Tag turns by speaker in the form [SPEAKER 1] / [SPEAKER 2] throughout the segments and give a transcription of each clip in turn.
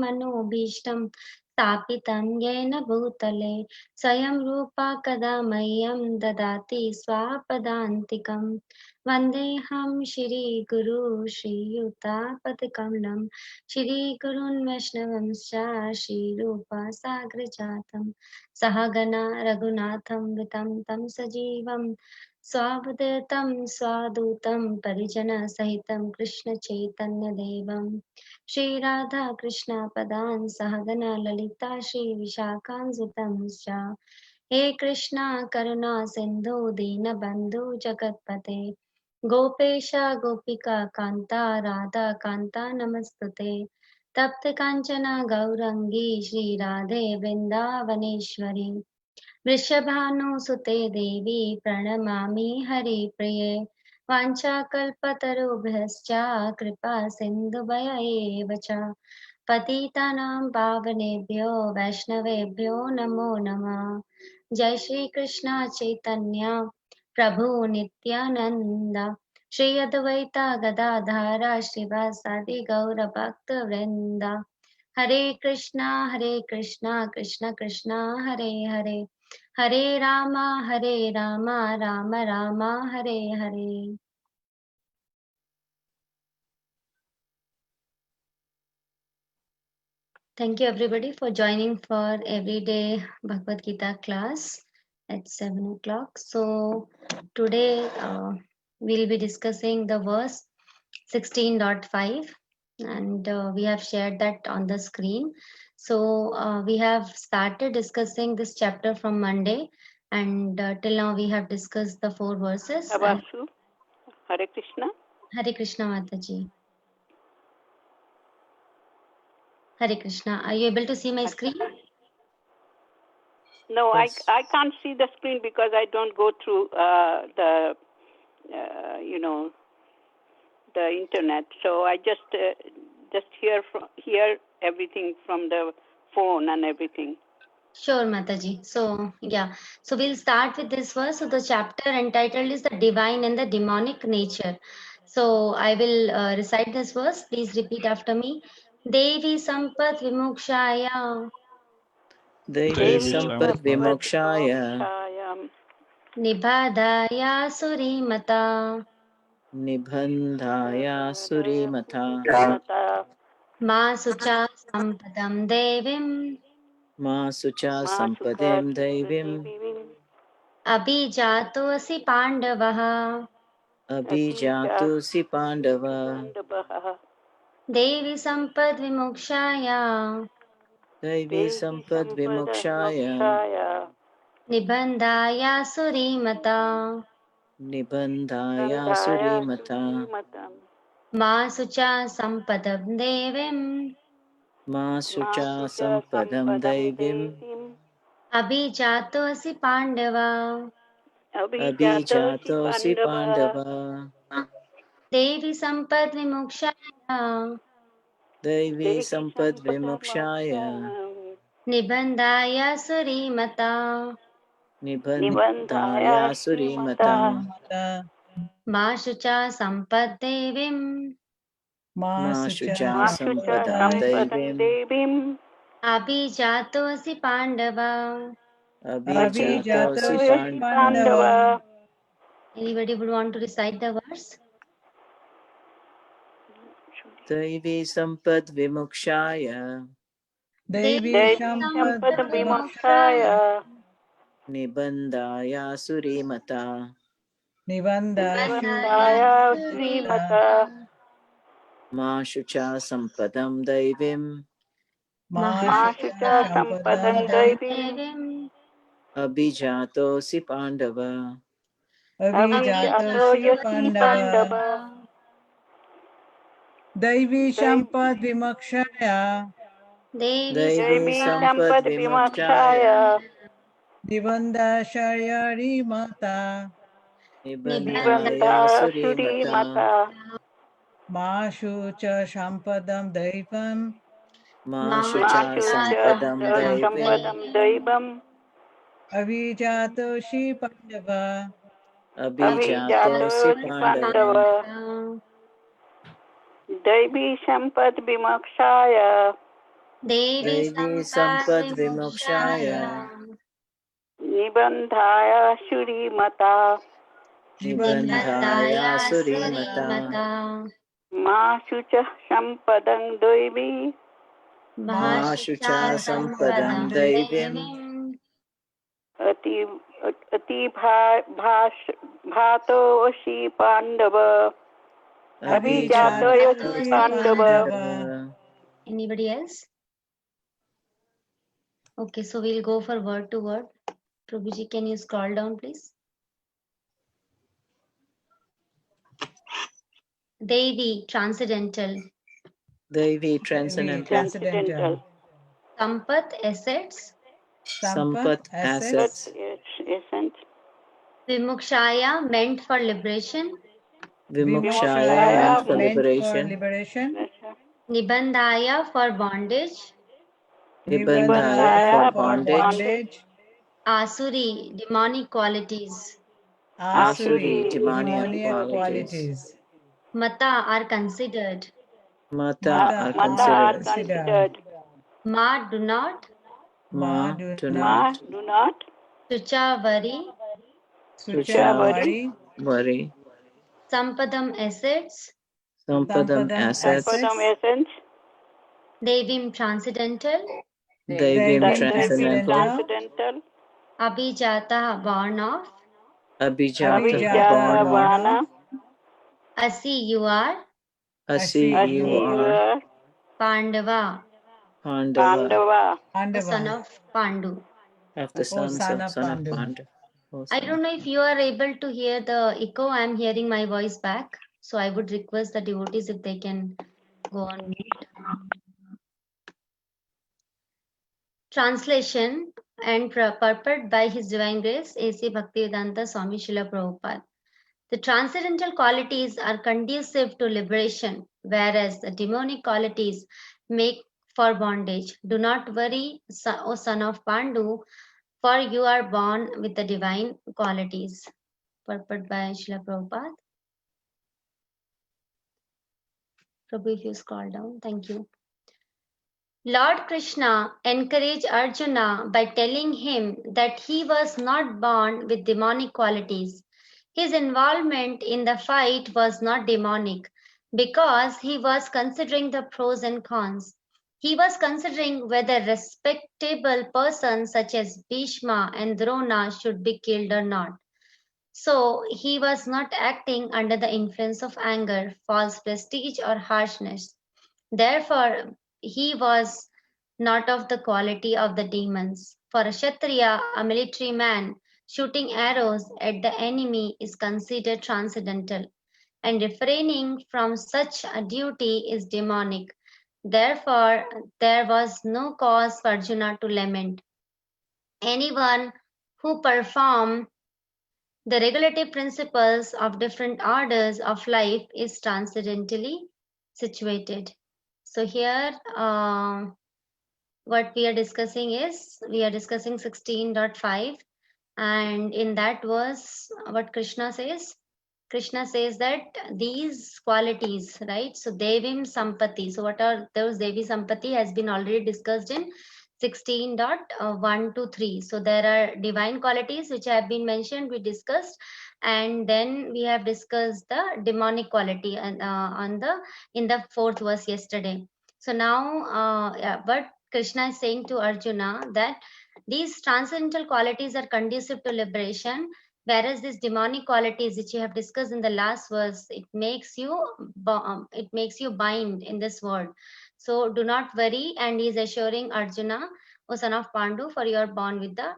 [SPEAKER 1] मनोभीष्टं स्थापितं येन भूतले स्वयं रूपा कदा मह्यं ददाति स्वापदान्तिकम् वन्देऽहं श्रीगुरु श्रीयुतापदकमलं श्रीगुरून् वैष्णवंश्च श्रीरूपा साग्रजातं सहगणा रघुनाथं वितं तं सजीवं स्वावधूतं स्वादूतं परिजनसहितं कृष्णचैतन्यदेवं श्रीराधा कृष्णपदान् सहगणा ललिता श्रीविशाखान्वितं च हे कृष्णा करुणा सिन्धु दीनबन्धु जगत्पते गोपेश गोपिका कान्ता राधा कान्ता नमस्तुते तप्त काञ्चन गौरङ्गी श्रीराधे वृन्दावनेश्वरी वृषभानुसुते देवी प्रणमामि हरिप्रिये वाञ्छाकल्पतरुभ्यश्च कृपा सिन्धुभय एव च पतितानां पावनेभ्यो वैष्णवेभ्यो नमो नमः जय श्री कृष्ण चैतन्य प्रभु नित्यानंद श्री अद्वैता गदाधर श्रीवासादि गौर भक्त वृंद हरे Krishna Krishna Krishna Hare Hare Hare Ram Ram Ram Hare Hare. Thank you everybody for joining for everyday Bhagavad Gita class at 7 o'clock. So today we'll be discussing the verse 16.5 and we have shared that on the screen. So we have started discussing this chapter from Monday and till now we have discussed the 4 verses.
[SPEAKER 2] Avasu, Hare Krishna.
[SPEAKER 1] Hare Krishna Mataji. Hare Krishna. Are you able to see my screen?
[SPEAKER 2] No,
[SPEAKER 3] Yes.
[SPEAKER 2] I can't see the screen because I don't go through the the internet. So I just hear everything from the phone and everything.
[SPEAKER 1] Sure, Mataji. So, yeah. So, we'll start with this verse. So, the chapter entitled is The Divine and the Demonic Nature. So, I will recite this verse. Please repeat after me. Devi Sampat Vimokshaya
[SPEAKER 3] Devi Sampat Vimokshaya
[SPEAKER 1] Nibhadaya Surimata
[SPEAKER 3] Nibandhaya Surimata
[SPEAKER 1] Masucha Sampadam Devim
[SPEAKER 3] Masucha Sampadem Devim
[SPEAKER 1] Abhijatosi Pandavaha
[SPEAKER 3] Abhijatu Si Pandava
[SPEAKER 1] Devi Sampat Vimokshaya
[SPEAKER 3] Devi Sampat Vimokshaya
[SPEAKER 1] Nibandaya Surimata
[SPEAKER 3] Nibandhaya Surimata
[SPEAKER 1] Masucha Sampadam Devim
[SPEAKER 3] Masucha Sampadam Devim
[SPEAKER 1] Abhijatosi Pandava
[SPEAKER 3] Abhijato Si Pandava
[SPEAKER 1] Devi Sampat Vimokshaya
[SPEAKER 3] Devi Sampat Vimokshaya
[SPEAKER 1] Nibandaya Surimata
[SPEAKER 3] Nibandhaya Surimata
[SPEAKER 1] Masucha Sampat Devim
[SPEAKER 3] Mashucha Sampadam Devim
[SPEAKER 1] Abhijatosi Pandava.
[SPEAKER 3] Abhijato Si Pandava
[SPEAKER 1] Anybody would want to recite the verse?
[SPEAKER 3] Devi Sampad Vimokshaya
[SPEAKER 1] Devi
[SPEAKER 2] Sampad Vimokshaya
[SPEAKER 3] Nibandhaya Surimata
[SPEAKER 2] Nibandhaya Surimata
[SPEAKER 3] Mashucha Sampadam Devim
[SPEAKER 2] Mashucha Sampadam Devim
[SPEAKER 3] Abhijato Si Pandava
[SPEAKER 2] Abhijato Yasi Pandava
[SPEAKER 4] Devi Sampad Vimokshaya
[SPEAKER 3] Devi Sampad
[SPEAKER 2] Sampad
[SPEAKER 3] Vimokshaya
[SPEAKER 4] Nibanda Sharyari Mata
[SPEAKER 3] Nibandhaya Surimata
[SPEAKER 4] Mashu Cha Sampadam Devam
[SPEAKER 3] Mashucha Sampadam Devim
[SPEAKER 2] Sampadam Devam
[SPEAKER 4] Avijato Shi Pandava
[SPEAKER 3] Abhijato Si Pandava
[SPEAKER 2] Devi Sampad Vimokshaya
[SPEAKER 1] Devi
[SPEAKER 3] Devi
[SPEAKER 1] Sampad
[SPEAKER 3] Sampad
[SPEAKER 1] Vimokshaya
[SPEAKER 3] Vimokshaya
[SPEAKER 2] Nibandhaya Shurimata
[SPEAKER 3] Nibandhaya
[SPEAKER 1] Nibandhaya
[SPEAKER 3] Surimata
[SPEAKER 1] Surimata
[SPEAKER 2] Mashucha Sampadang Devi
[SPEAKER 1] Mahashucha
[SPEAKER 3] Mahashucha Sampadam
[SPEAKER 1] Sampadam
[SPEAKER 3] Devim
[SPEAKER 1] Devim
[SPEAKER 2] Ati Ati Bhato Ashi Pandava Abhijato Ashi
[SPEAKER 1] Abhijato
[SPEAKER 2] Pandava.
[SPEAKER 3] Abhijatayasi
[SPEAKER 1] Anybody else? Okay, so we'll go for word to word. Prabhuji, can you scroll down, please? Devi, transcendental.
[SPEAKER 3] Devi
[SPEAKER 4] Devi
[SPEAKER 3] Transcendental
[SPEAKER 4] transcendental.
[SPEAKER 1] Sampat, assets.
[SPEAKER 3] Sampat
[SPEAKER 2] But
[SPEAKER 3] Assets
[SPEAKER 2] essence.
[SPEAKER 1] Vimukshaya, meant for liberation.
[SPEAKER 3] Vimokshaya meant
[SPEAKER 2] Vimokshaya
[SPEAKER 3] for
[SPEAKER 4] Meant for
[SPEAKER 3] liberation
[SPEAKER 4] liberation.
[SPEAKER 1] Nibandhaya, for bondage.
[SPEAKER 3] Nibandhaya
[SPEAKER 4] Nibandhaya
[SPEAKER 3] for
[SPEAKER 4] for
[SPEAKER 3] bondage
[SPEAKER 4] bondage.
[SPEAKER 1] Asuri, demonic qualities.
[SPEAKER 3] Asuri
[SPEAKER 4] Asuri,
[SPEAKER 3] demoniac
[SPEAKER 4] demoniac
[SPEAKER 3] qualities
[SPEAKER 4] qualities.
[SPEAKER 1] Mata are considered.
[SPEAKER 3] Mata
[SPEAKER 4] Mata
[SPEAKER 3] are
[SPEAKER 2] Mata
[SPEAKER 4] are
[SPEAKER 2] are
[SPEAKER 3] considered
[SPEAKER 4] considered.
[SPEAKER 2] considered.
[SPEAKER 1] Ma, do not.
[SPEAKER 4] Ma
[SPEAKER 3] Ma
[SPEAKER 4] do
[SPEAKER 3] do
[SPEAKER 4] not.
[SPEAKER 2] Ma
[SPEAKER 3] not
[SPEAKER 2] do not.
[SPEAKER 1] Sucha, worry.
[SPEAKER 4] Sucha
[SPEAKER 2] Suchavari.
[SPEAKER 4] worry.
[SPEAKER 3] worry
[SPEAKER 1] Sampadam, assets.
[SPEAKER 3] Sampadam
[SPEAKER 4] Sampadam
[SPEAKER 3] assets
[SPEAKER 2] Sampadam
[SPEAKER 4] assets.
[SPEAKER 2] essence.
[SPEAKER 1] Devim, transcendental.
[SPEAKER 3] Devim
[SPEAKER 4] Devim
[SPEAKER 2] Devim
[SPEAKER 3] transcendental
[SPEAKER 4] transcendental.
[SPEAKER 2] transcendental.
[SPEAKER 1] Abhijata, born of.
[SPEAKER 3] Abhijata
[SPEAKER 4] Abhijata
[SPEAKER 3] born
[SPEAKER 2] Abhijata
[SPEAKER 3] of
[SPEAKER 4] born
[SPEAKER 2] Vana.
[SPEAKER 4] of.
[SPEAKER 1] Asi, you are.
[SPEAKER 3] Asi
[SPEAKER 4] Asi
[SPEAKER 3] you
[SPEAKER 4] you
[SPEAKER 2] Asi
[SPEAKER 3] are
[SPEAKER 2] your
[SPEAKER 1] Pandava,
[SPEAKER 3] Pandava
[SPEAKER 2] Pandava.
[SPEAKER 1] the son
[SPEAKER 4] Pandava.
[SPEAKER 1] of Pandu.
[SPEAKER 3] of the
[SPEAKER 4] O
[SPEAKER 3] sons
[SPEAKER 4] son
[SPEAKER 3] of
[SPEAKER 4] of
[SPEAKER 3] son of
[SPEAKER 4] Pandu.
[SPEAKER 3] Pandu. Oh,
[SPEAKER 1] I
[SPEAKER 3] son of
[SPEAKER 1] don't know if you are able to hear the echo. I'm hearing my voice back. So I would request the devotees if they can go on mute. Translation and purport by His Divine Grace, A.C. Bhaktivedanta Swami Srila Prabhupada. The transcendental qualities are conducive to liberation, whereas the demonic qualities make for bondage. Do not worry, O son of Pandu, for you are born with the divine qualities. Purport by Srila Prabhupada. Prabhu, if you scroll down, thank you. Lord Krishna encouraged Arjuna by telling him that he was not born with demonic qualities. His involvement in the fight was not demonic because he was considering the pros and cons. He was considering whether respectable persons such as Bhishma and Drona should be killed or not. So he was not acting under the influence of anger, false prestige, or harshness. Therefore, he was not of the quality of the demons. For a Kshatriya, a military man, shooting arrows at the enemy is considered transcendental, and refraining from such a duty is demonic. Therefore, there was no cause for Arjuna to lament. Anyone who performed the regulative principles of different orders of life is transcendentally situated. So here, what we are discussing is, we are discussing 16.5, and in that verse, what Krishna says that these qualities, right? So Devim Sampati. So what are those? Devi Sampati has been already discussed in 16.1 to 3. So there are divine qualities which have been mentioned, we discussed, and then we have discussed the demonic quality and in the 4th verse yesterday. So now, but Krishna is saying to Arjuna that these transcendental qualities are conducive to liberation, whereas these demonic qualities which you have discussed in the last verse, it makes you bind in this world. So do not worry, and he is assuring Arjuna, O son of Pandu, for you are born with the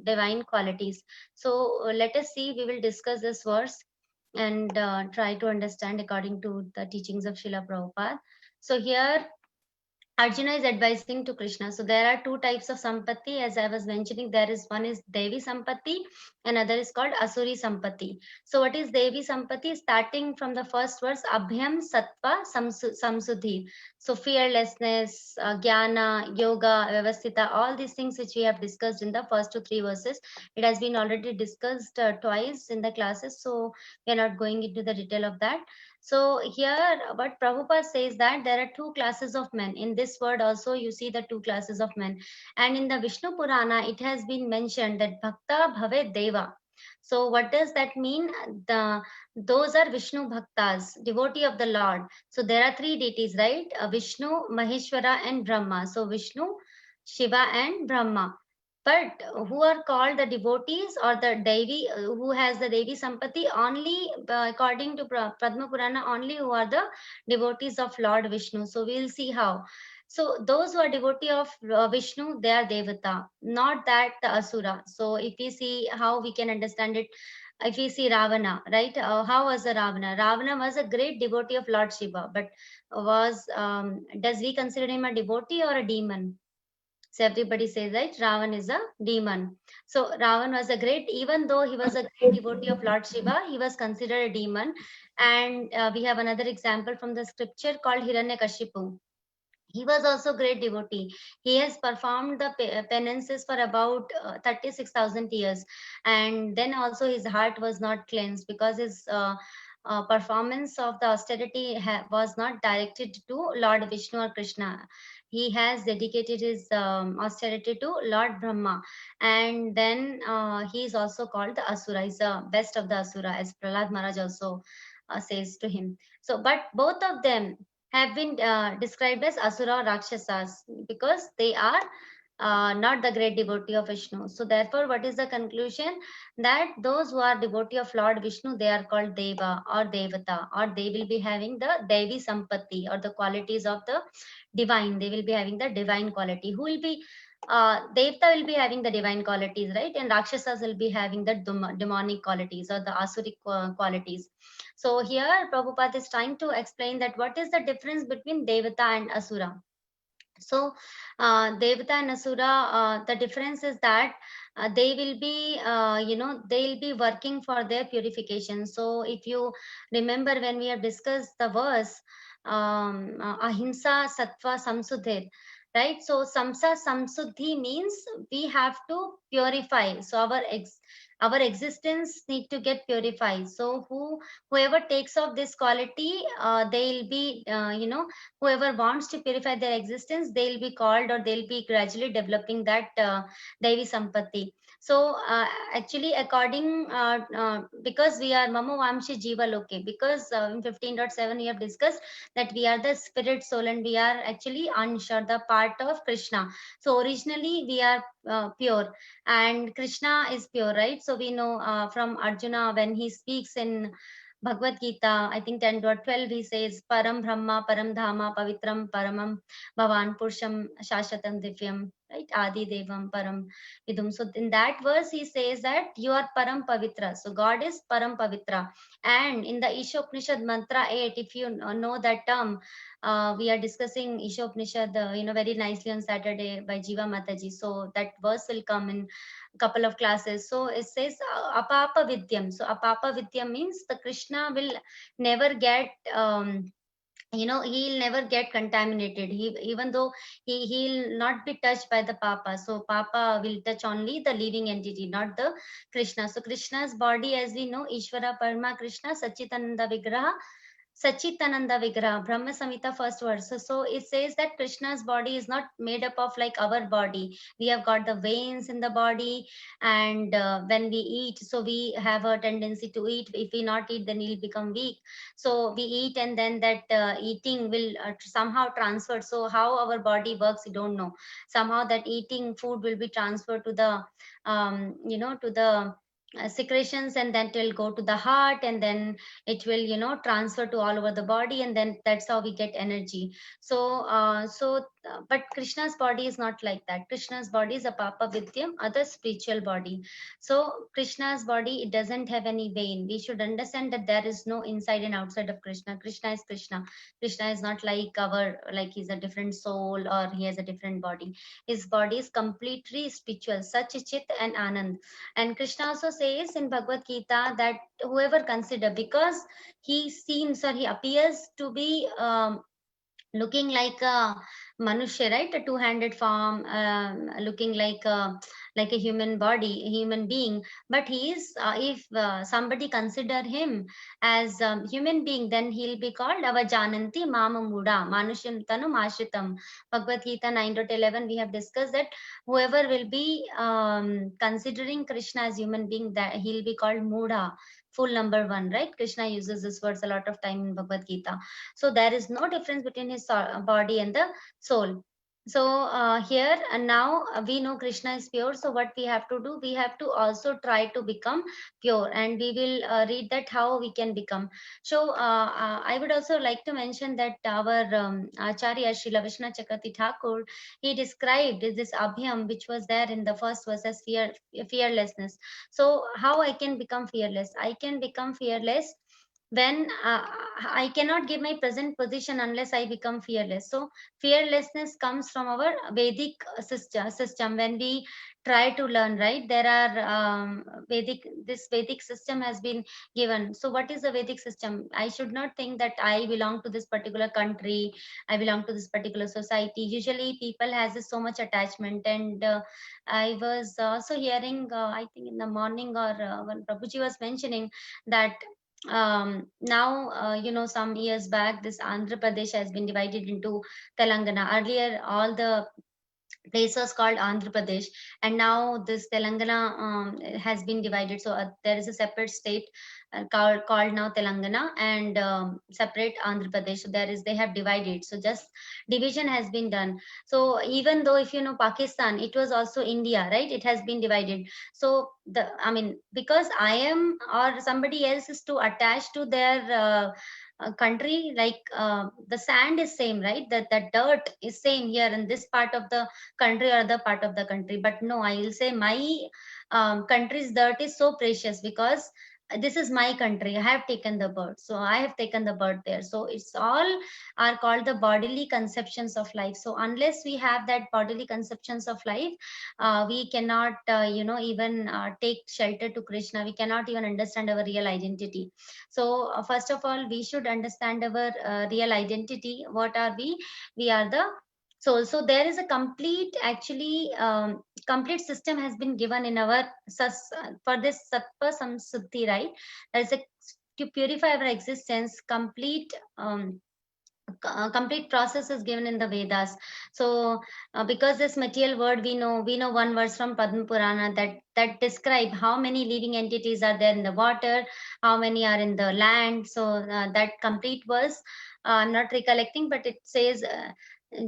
[SPEAKER 1] divine qualities. So let us see, we will discuss this verse and try to understand according to the teachings of Srila Prabhupada. So here Arjuna is advising to Krishna. So there are two types of sampatti, as I was mentioning. There is one is Devi Sampatti, another is called Asuri Sampatti. So what is Devi Sampatti? Starting from the first verse, Abhyam Sattva Samsuddhi. So fearlessness, Jnana, Yoga, Vyavasthita, all these things which we have discussed in the first 2-3 verses. It has been already discussed twice in the classes, so we are not going into the detail of that. So here what Prabhupada says that there are two classes of men. In this word also you see the two classes of men. And in the Vishnu Purana, it has been mentioned that Bhakta Bhave Deva. So what does that mean? Those are Vishnu Bhaktas, devotee of the Lord. So there are three deities, right? Vishnu, Maheshwara and Brahma. So Vishnu, Shiva and Brahma. But who are called the devotees or the Devi, who has the Devi Sampati, only according to Padma Purana, only who are the devotees of Lord Vishnu. So we'll see how. So those who are devotee of Vishnu, they are Devata, not that the Asura. So if we see how we can understand it, if we see Ravana, right? How was the Ravana? Ravana was a great devotee of Lord Shiva, but does we consider him a devotee or a demon? So everybody says, right, Ravan is a demon. So Ravan was a great, even though he was a great devotee of Lord Shiva, he was considered a demon. And we have another example from the scripture called Hiranyakashipu. He was also great devotee. He has performed the penances for about 36,000 years. And then also his heart was not cleansed because his performance of the austerity was not directed to Lord Vishnu or Krishna. He has dedicated his austerity to Lord Brahma. And then he is also called the Asura. He's the best of the Asura, as Prahlad Maharaj also says to him. So, but both of them have been described as Asura or Rakshasas because they are not the great devotee of Vishnu. So therefore, what is the conclusion? That those who are devotee of Lord Vishnu, they are called Deva or Devata, or they will be having the Devi Sampatti or the qualities of the divine. They will be having the divine quality. Who will be Devta will be having the divine qualities, right? And Rakshasas will be having the demonic qualities or the Asuric qualities. So here Prabhupada is trying to explain that what is the difference between Devata and Asura. So Devata and Asura, the difference is that they will be, they will be working for their purification. So if you remember when we have discussed the verse, Ahimsa Sattva Samsuddhir, right? So Samsa Samsuddhi means we have to purify. So our existence need to get purified. So whoever takes off this quality, they'll be, whoever wants to purify their existence, they'll be called or they'll be gradually developing that Devi Sampatti. So actually, according because we are Mamo Vamshi Jiva Loke, because in 15.7 we have discussed that we are the spirit soul and we are actually Ansha, the part of Krishna. So originally we are pure and Krishna is pure, right? So we know from Arjuna when he speaks in Bhagavad Gita, I think 10.12, he says, Param Brahma, Param Dhama, Pavitram, Paramam, Bhavan, Purusham, Shashwatam, Divyam, right? Adi Devam, Param, Vidum. So in that verse, he says that you are Param Pavitra. So God is Param Pavitra. And in the Ishopanishad Mantra 8, if you know that term, we are discussing Ishopanishad, very nicely on Saturday by Jiva Mataji. So that verse will come in couple of classes. So it says apapa vidyam. So apapa vidyam means the Krishna will never get he'll never get contaminated. Even though he'll not be touched by the papa. So papa will touch only the living entity, not the Krishna. So Krishna's body, as we know, Ishvara Parma Krishna Sachitananda Vigraha, Sachitananda Vigraha, Brahma Samhita first verse. So it says that Krishna's body is not made up of like our body. We have got the veins in the body, and when we eat, so we have a tendency to eat. If we not eat, then we'll become weak. So we eat, and then that eating will somehow transfer. So how our body works, we don't know. Somehow that eating food will be transferred to the, to the secretions, and then it will go to the heart, and then it will transfer to all over the body, and then that's how we get energy. But Krishna's body is not like that. Krishna's body is a papa vidyam, other spiritual body. So Krishna's body, it doesn't have any vein. We should understand that there is no inside and outside of Krishna. Krishna is Krishna. Krishna is not like he's a different soul or he has a different body. His body is completely spiritual, Sach, Chit and Anand. And Krishna also says in Bhagavad Gita that whoever consider, because he seems or he appears to be looking like a Manushya, right? A two-handed form, looking like like a human body, a human being, but he is, if somebody consider him as human being, then he'll be called avajananti mamamuda manusham tanu mashritam. Bhagavad Gita 9.11, we have discussed that whoever will be considering Krishna as human being, that he'll be called Mudha, full number one, right? Krishna uses this words a lot of time in Bhagavad Gita. So there is no difference between his body and the soul. So here and now we know Krishna is pure. So what we have to do, we have to also try to become pure, and we will read that how we can become. So I would also like to mention that our Acharya Srila Vishnu Chakravarti Thakur, he described this abhyam which was there in the first verse as fearlessness. So how I can become fearless? I can become fearless when I cannot give my present position unless I become fearless. So fearlessness comes from our Vedic system. When we try to learn, right, there are this Vedic system has been given. So what is the Vedic system? I should not think that I belong to this particular country, I belong to this particular society. Usually people has this so much attachment, and I was also hearing, I think in the morning, or when Prabhuji was mentioning that now some years back, this Andhra Pradesh has been divided into Telangana. Earlier all the place was called Andhra Pradesh, and now this Telangana has been divided. So there is a separate state called now Telangana, and separate Andhra Pradesh. So they have divided. So just division has been done. So even though, if you know Pakistan, it was also India, right? It has been divided. So because I am or somebody else is too attached to their country, like the sand is same, right? That dirt is same here in this part of the country or other part of the country. But no, I will say my country's dirt is so precious, because this is my country. I have taken the birth, so I have taken the birth there. So it's all are called the bodily conceptions of life. So unless we have that bodily conceptions of life, we cannot even take shelter to Krishna. We cannot even understand our real identity. So first of all, we should understand our real identity. What are we? We are the soul. So there is a complete, actually complete system has been given in our for this sattva samsuddhi, right? There is a, to purify our existence, complete process is given in the Vedas. So because this material world, we know one verse from Padma Purana that describe how many living entities are there in the water, how many are in the land. So that complete verse, I'm not recollecting, but it says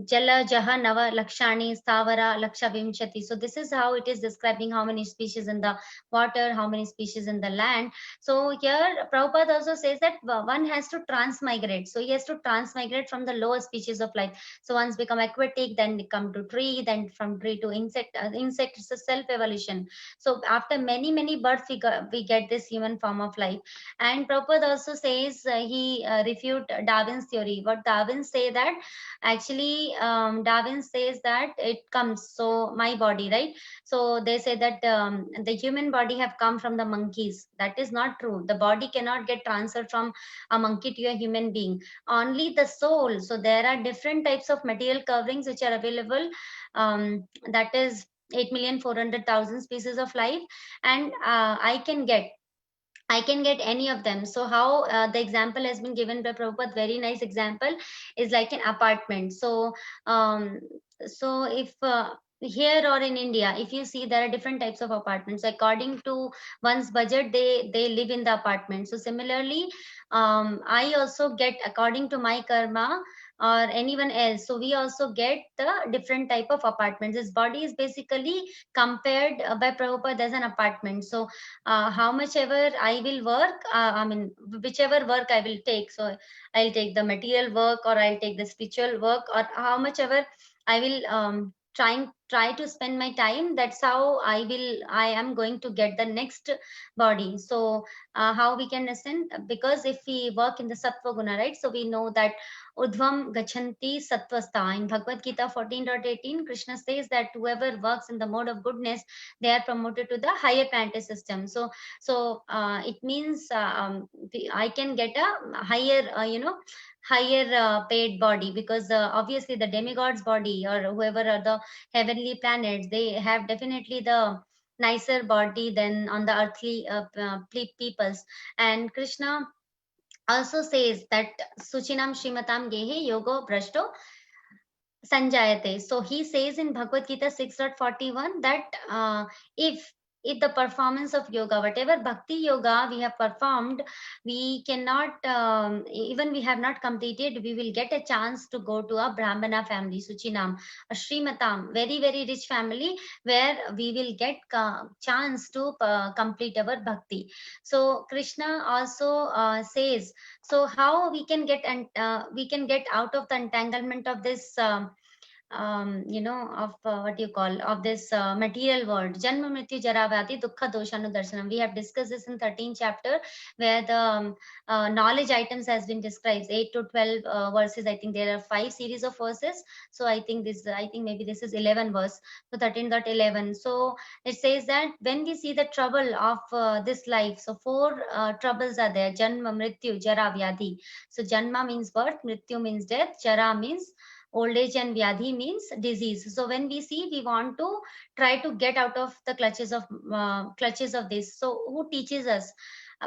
[SPEAKER 1] Jala Jaha Nava Lakshani Stavara Laksha Vimshati. So this is how it is describing how many species in the water, how many species in the land. So here Prabhupada also says that one has to transmigrate. So he has to transmigrate from the lower species of life. So once become aquatic, then they come to tree, then from tree to insect. Insect is a self-evolution. So after many births, we get this human form of life. And Prabhupada also says he refute Darwin's theory. What Darwin say that actually Darwin says that it comes, so my body, right? So they say that the human body have come from the monkeys. That is not true. The body cannot get transferred from a monkey to a human being, only the soul. So there are different types of material coverings which are available, that is 8,400,000 species of life, and I can get any of them. So how the example has been given by Prabhupada, very nice example, is like an apartment. So if here or in India, if you see, there are different types of apartments. According to one's budget, they live in the apartment. So similarly, I also get according to my karma or anyone else. So we also get the different type of apartments. This body is basically compared by Prabhupada as an apartment. So how much ever I will work, whichever work I will take. So I'll take the material work, or I'll take the spiritual work, or how much ever I will try to spend my time. That's how I am going to get the next body. So how we can understand? Because if we work in the sattva guna, right? So we know that udvam gachanti sattvastha. In Bhagavad Gita 14.18, Krishna says that whoever works in the mode of goodness, they are promoted to the higher planetary system. So it means I can get a higher, higher paid body, because obviously the demigods body or whoever are the heavenly planets, they have definitely the nicer body than on the earthly peoples. And Krishna also says that Suchinam Srimatam Gehe Yogo Brashto Sanjayate. So he says in Bhagavad Gita 6.41 that if the performance of yoga, whatever bhakti yoga we have performed, we cannot, even we have not completed, we will get a chance to go to a Brahmana family, Suchinam, a Srimatam, very, very rich family, where we will get chance to complete our bhakti. So Krishna also says, so how we can get out of the entanglement of this of what you call, of this material world. Janma mrityu jara vyadi dukkha doshanu darshanam. We have discussed this in 13th chapter, where the knowledge items has been described, 8 to 12 verses. I think there are 5 series of verses. So I think maybe this is 11 verse. So 13.11. So it says that when we see the trouble of this life, so 4 troubles are there: janma, mrityu, jara, vyadhi. So janma means birth, mrityu means death, jara means old age, and vyadhi means disease. So when we see, we want to try to get out of the clutches of this. So who teaches us?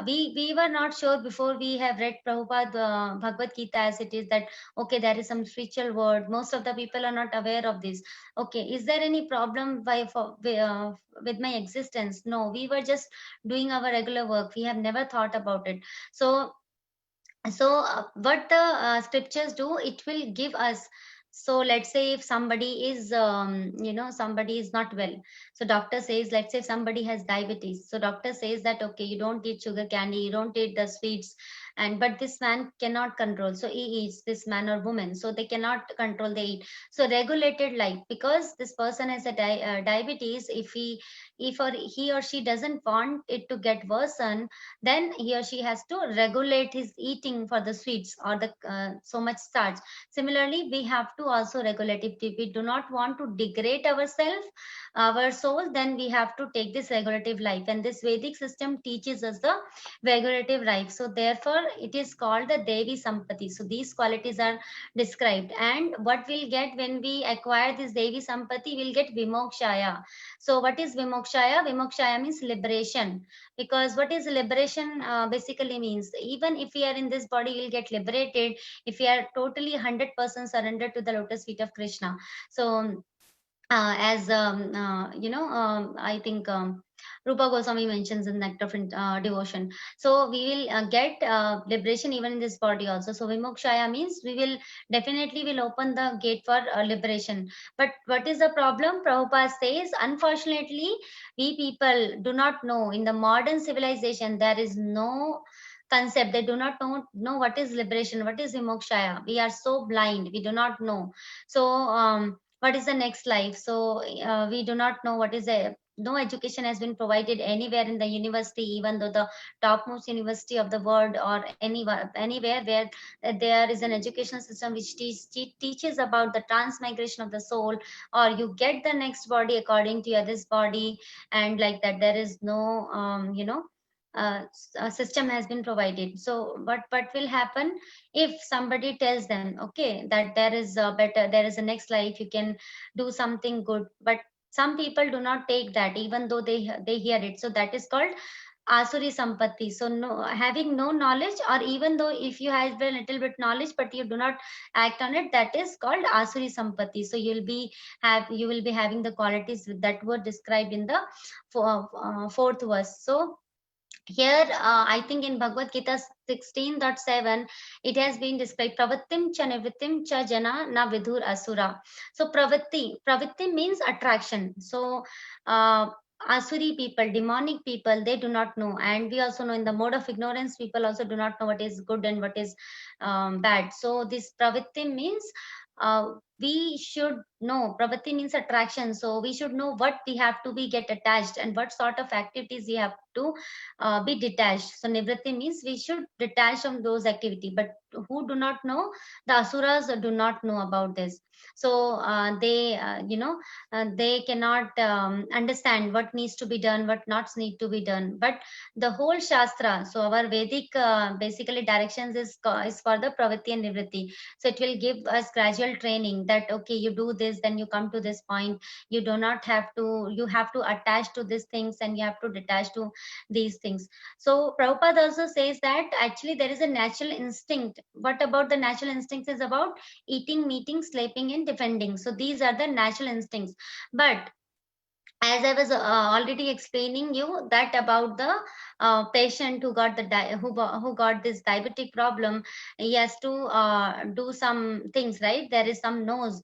[SPEAKER 1] We were not sure before we have read Prabhupada Bhagavad Gita as it is, that okay, there is some spiritual word. Most of the people are not aware of this. Okay, is there any problem with my existence? No, we were just doing our regular work. We have never thought about it. So what the scriptures do, it will give us. So let's say if somebody is somebody is not well, so doctor says, let's say if somebody has diabetes, so doctor says that okay, you don't eat sugar candy, you don't eat the sweets, and but this man cannot control, so he eats, this man or woman, so they cannot control, they eat. So regulated life, because this person has a diabetes, he or she doesn't want it to get worsen, then he or she has to regulate his eating for the sweets or the so much starch. Similarly, we have to also regulate. If we do not want to degrade ourselves, our soul, then we have to take this regulative life, and this Vedic system teaches us the regulative life. So therefore it is called the Devi Sampati. So these qualities are described, and what we'll get when we acquire this Devi Sampati, we'll get Vimokshaya. So what is Vimokshaya? Vimokshaya means liberation, because what is liberation basically means, even if we are in this body, we'll get liberated if we are totally 100% surrendered to the lotus feet of Krishna. So as I think Rupa Goswami mentions in Nectar of Devotion. So we will get liberation even in this body also. So Vimokshaya means we will definitely will open the gate for liberation. But what is the problem? Prabhupada says, unfortunately, we people do not know. In the modern civilization, there is no concept. They do not know what is liberation, what is Vimokshaya. We are so blind, we do not know. So what is the next life? So we do not know what is no education has been provided anywhere in the university, even though the topmost university of the world, or anywhere where there is an educational system which teaches about the transmigration of the soul, or you get the next body according to your this body, and like that. There is no a system has been provided. So what will happen if somebody tells them, okay, that there is a better, there is a next life, you can do something good, but some people do not take that, even though they hear it. So that is called Asuri Sampatti. So no, having no knowledge, or even though if you have a little bit knowledge but you do not act on it, that is called Asuri Sampatti. So you will be having the qualities that were described in the fourth verse. So here, I think in Bhagavad Gita 16.7, it has been described, Pravittim cha nivrittim cha jana na vidhur asura. So pravitti means attraction. So Asuri people, demonic people, they do not know. And we also know in the mode of ignorance, people also do not know what is good and what is bad. So this pravitti means we should know, pravritti means attraction, so we should know what we have to be get attached and what sort of activities we have to be detached. So nivritti means we should detach from those activity, but who do not know, the asuras do not know about this. So they they cannot understand what needs to be done, what not need to be done. But the whole shastra, so our Vedic basically directions is for the pravritti and nivritti. So it will give us gradual training that okay, you do this, then you come to this point. You do not have to, you have to attach to these things and you have to detach to these things. So Prabhupada also says that actually there is a natural instinct. What about the natural instincts is about eating, meeting, sleeping, and defending. So these are the natural instincts. But as I was already explaining you that about the patient who got the who got this diabetic problem, he has to do some things, right? There is some nose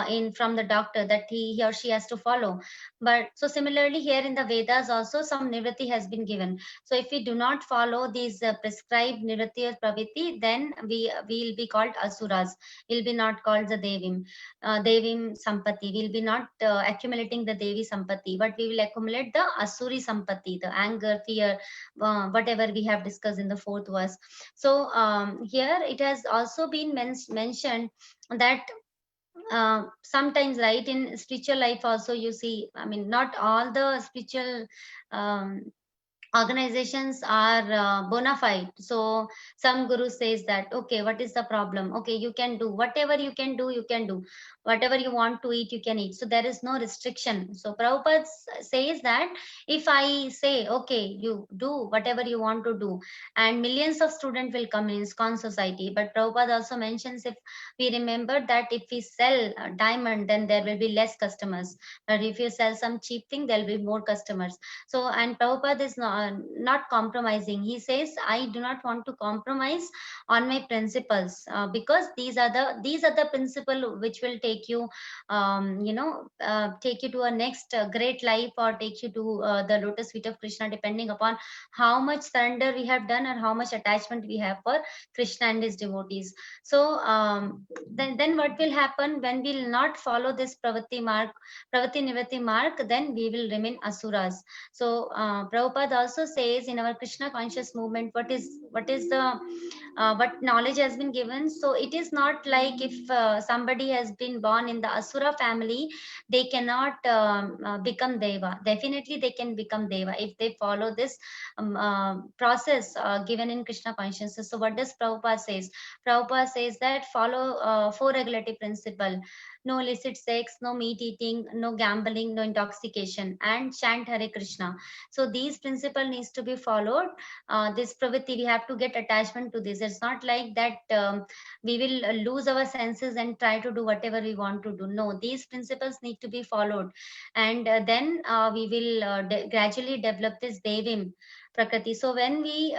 [SPEAKER 1] in from the doctor that he or she has to follow. But so similarly here in the Vedas also some nivritti has been given. So if we do not follow these prescribed nivritti or pravritti, then we will be called asuras. Will be not called the devim. Devim Sampati. We'll be not accumulating the Devi Sampati, but we will accumulate the Asuri Sampati, the anger, fear, whatever we have discussed in the fourth verse. So here it has also been mentioned that sometimes, right, in spiritual life also you see, I mean, not all the spiritual um, organizations are bona fide. So some guru says that okay, what is the problem, okay, you can do whatever you can do, you can do whatever you want to eat, you can eat. So there is no restriction. So Prabhupada says that if I say okay, you do whatever you want to do, and millions of students will come in ISKCON society. But Prabhupada also mentions, if we remember that if we sell diamond, then there will be less customers, but if you sell some cheap thing, there will be more customers. So, and Prabhupada is not compromising. He says, I do not want to compromise on my principles because these are the principle which will take you, take you to a next great life, or take you to the lotus feet of Krishna, depending upon how much surrender we have done or how much attachment we have for Krishna and his devotees. So then what will happen when we will not follow this pravritti nivritti mark? Then we will remain asuras. So Prabhupada also says in our Krishna conscious movement, what is the what knowledge has been given. So it is not like if somebody has been born in the Asura family, they cannot become Deva. Definitely they can become Deva if they follow this process given in Krishna consciousness. So what does Prabhupada says? Prabhupada says that follow four regulative principle: no illicit sex, no meat eating, no gambling, no intoxication, and chant Hare Krishna. So these principle needs to be followed. This pravritti, we have to get attachment to this. It's not like that we will lose our senses and try to do whatever we want to do. No, these principles need to be followed, and then we will gradually develop this devim prakriti. So when we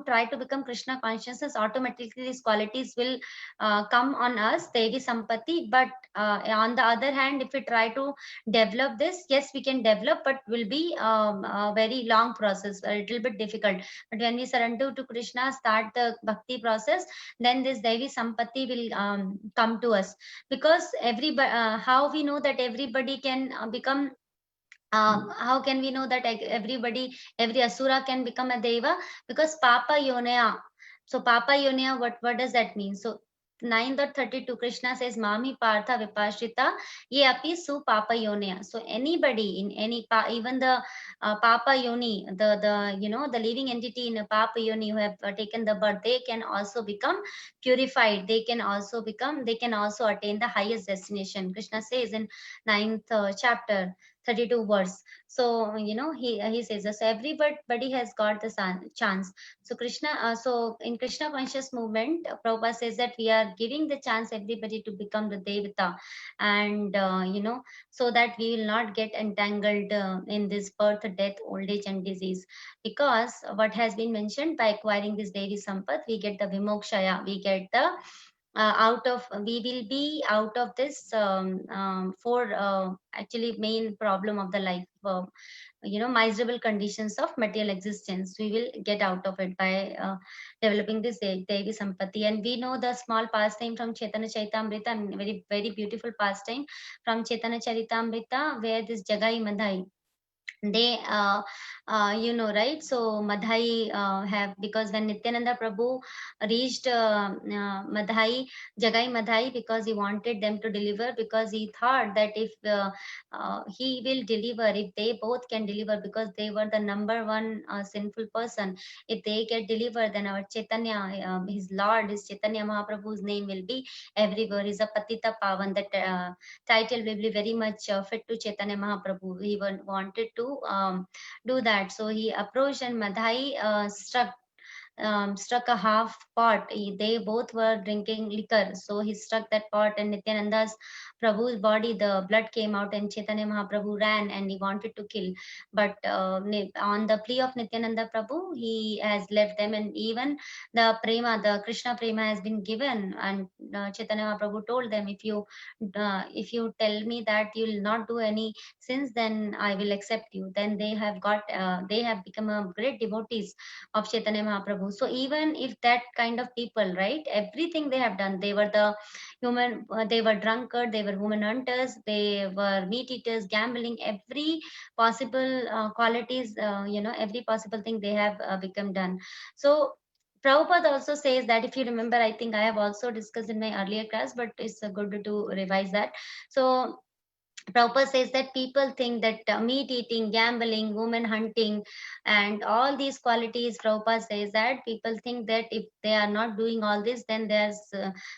[SPEAKER 1] try to become Krishna consciousness, automatically these qualities will come on us, Devi Sampati. But on the other hand, if we try to develop this, yes, we can develop, but will be a very long process, a little bit difficult. But when we surrender to Krishna, start the bhakti process, then this Devi Sampati will come to us. Because how we know that everybody can become how can we know that every asura can become a deva? Because Papa Yonaya. So Papa Yonaya, what does that mean? So 9.32, Krishna says, Mami Partha Vipashrita Ye Api Su Papa Yonaya. So anybody in any even the Papa Yoni, the living entity in a Papa Yoni who have taken the birth, they can also become purified. They can also attain the highest destination. Krishna says in 9th chapter, 32 verse. So he says this, everybody has got the chance. So in Krishna conscious movement, Prabhupada says that we are giving the chance everybody to become the devata, and so that we will not get entangled in this birth, death, old age, and disease. Because what has been mentioned, by acquiring this Devi Sampath, we get the Vimokshaya, we get the we will be out of this four actually main problem of the life, miserable conditions of material existence. We will get out of it by developing this Devi Sampati. And we know the small pastime from Chaitanya Charitamrita, very very beautiful pastime from Chaitanya Charitamrita, where this Jagai Madhai, they right, so Madhai have, because when Nityananda Prabhu reached Madhai, Jagai Madhai, because he wanted them to deliver, because he thought that if he will deliver, if they both can deliver, because they were the number one sinful person, if they get delivered, then our Chaitanya, his Lord, his Chaitanya Mahaprabhu's name will be everywhere. He's a Patita Pavan, that title will be very much fit to Chaitanya Mahaprabhu. He wanted to do that. So he approached, and Madhai struck a half pot. They both were drinking liquor. So he struck that pot, and Nityananda's Prabhu's body, the blood came out, and Chaitanya Mahaprabhu ran and he wanted to kill. But on the plea of Nityananda Prabhu, he has left them, and even the prema, the Krishna prema has been given. And Chaitanya Mahaprabhu told them, if you tell me that you will not do any sins, then I will accept you. Then they have become a great devotees of Chaitanya Mahaprabhu. So even if that kind of people, right, everything they have done, they were the they were drunkard, they were woman hunters, they were meat eaters, gambling, every possible qualities, every possible thing they have become done. So Prabhupada also says that, if you remember, I think I have also discussed in my earlier class, but it's good to revise that. So Prabhupada says that people think that meat eating, gambling, woman hunting, and all these qualities, Prabhupada says that people think that if they are not doing all this, then their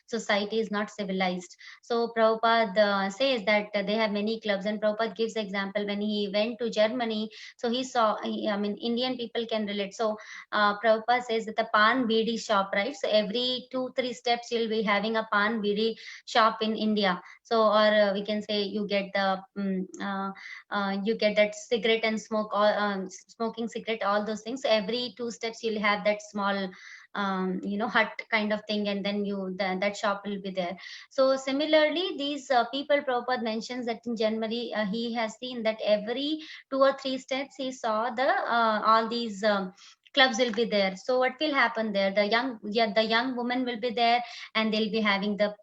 [SPEAKER 1] society is not civilized. So Prabhupada says that they have many clubs, and Prabhupada gives example when he went to Germany. So he saw, Indian people can relate. So Prabhupada says that the pan bidi shop, right? So every 2-3 steps you'll be having a pan bidi shop in India. So, or we can say you get the you get that cigarette and smoking cigarette, all those things. So every 2 steps you'll have that small hut kind of thing, and then that shop will be there. So similarly, these people, Prabhupada mentions that in January he has seen that every 2 or 3 steps he saw all these clubs will be there. So what will happen there? The young woman will be there, and they'll be having the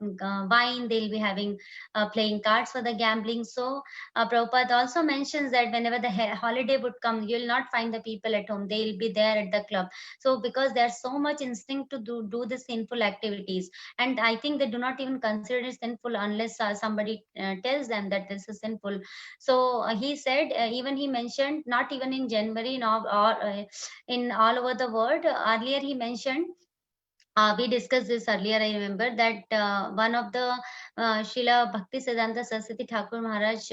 [SPEAKER 1] wine, they'll be having playing cards for the gambling. So Prabhupada also mentions that whenever the holiday would come, you'll not find the people at home, they'll be there at the club. So because there's so much instinct to do the sinful activities, and I think they do not even consider it sinful unless somebody tells them that this is sinful. So he said, even he mentioned, not even in January, or in all over the world. Earlier he mentioned, we discussed this earlier, I remember, that one of the Srila Bhakti Siddhanta Saraswati Thakur Maharaj